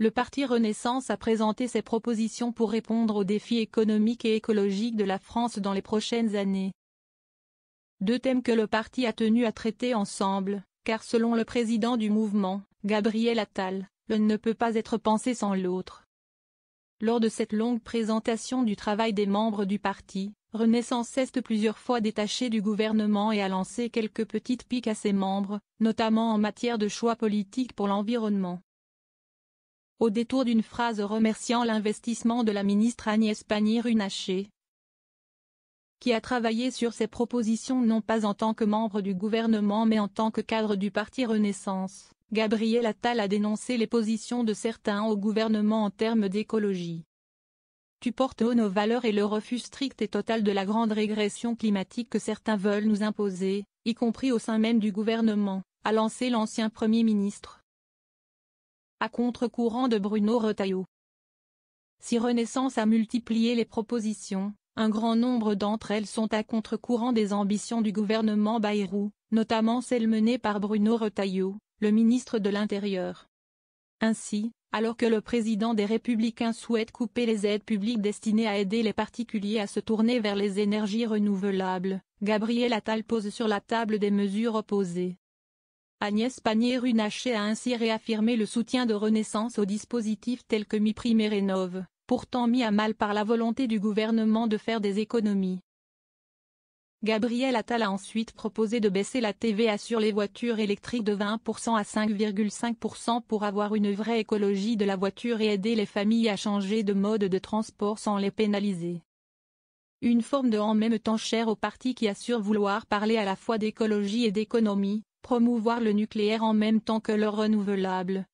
le Parti Renaissance a présenté ses propositions pour répondre aux défis économiques et écologiques de la France dans les prochaines années. Deux thèmes que le parti a tenu à traiter ensemble, car selon le président du mouvement, Gabriel Attal, l'un ne peut pas être pensé sans l'autre. Lors de cette longue présentation du travail des membres du parti, Renaissance s'est plusieurs fois détaché du gouvernement et a lancé quelques petites piques à ses membres, notamment en matière de choix politiques pour l'environnement. Au détour d'une phrase remerciant l'investissement de la ministre Agnès Pannier-Runacher, qui a travaillé sur ces propositions non pas en tant que membre du gouvernement mais en tant que cadre du Parti Renaissance, Gabriel Attal a dénoncé les positions de certains au gouvernement en termes d'écologie. Tu portes haut nos valeurs et le refus strict et total de la grande régression climatique que certains veulent nous imposer, y compris au sein même du gouvernement, a lancé l'ancien Premier ministre. À contre-courant de Bruno Retailleau. Si Renaissance a multiplié les propositions, un grand nombre d'entre elles sont à contre-courant des ambitions du gouvernement Bayrou, notamment celles menées par Bruno Retailleau, le ministre de l'Intérieur. Ainsi, alors que le président des Républicains souhaite couper les aides publiques destinées à aider les particuliers à se tourner vers les énergies renouvelables, Gabriel Attal pose sur la table des mesures opposées. Agnès Pannier-Runacher a ainsi réaffirmé le soutien de Renaissance aux dispositifs tels que MiPrimeRénov', pourtant mis à mal par la volonté du gouvernement de faire des économies. Gabriel Attal a ensuite proposé de baisser la TVA sur les voitures électriques de 20% à 5,5% pour avoir une vraie écologie de la voiture et aider les familles à changer de mode de transport sans les pénaliser. Une forme de en même temps chère au parti qui assure vouloir parler à la fois d'écologie et d'économie, promouvoir le nucléaire en même temps que le renouvelable.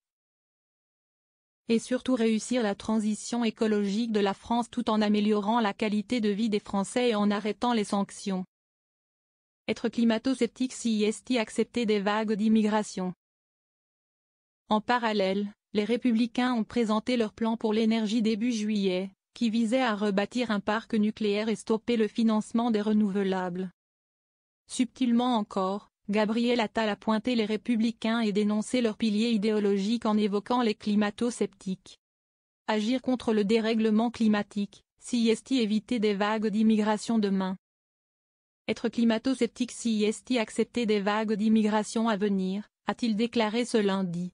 Et surtout réussir la transition écologique de la France tout en améliorant la qualité de vie des Français et en arrêtant les sanctions. Être climato-sceptique si est accepter des vagues d'immigration. En parallèle, les Républicains ont présenté leur plan pour l'énergie début juillet, qui visait à rebâtir un parc nucléaire et stopper le financement des renouvelables. Subtilement encore, Gabriel Attal a pointé les Républicains et dénoncé leur pilier idéologique en évoquant les climato-sceptiques. Agir contre le dérèglement climatique, si éviter des vagues d'immigration demain. Être climato-sceptique si accepter des vagues d'immigration à venir, a-t-il déclaré ce lundi.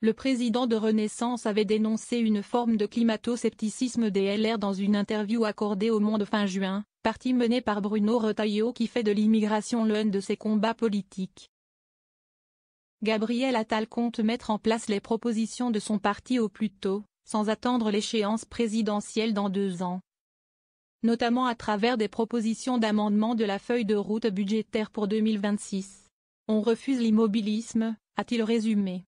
Le président de Renaissance avait dénoncé une forme de climato-scepticisme des LR dans une interview accordée au Monde fin juin, parti mené par Bruno Retailleau qui fait de l'immigration l'un de ses combats politiques. Gabriel Attal compte mettre en place les propositions de son parti au plus tôt, sans attendre l'échéance présidentielle dans 2 ans. Notamment à travers des propositions d'amendement de la feuille de route budgétaire pour 2026. On refuse l'immobilisme, a-t-il résumé.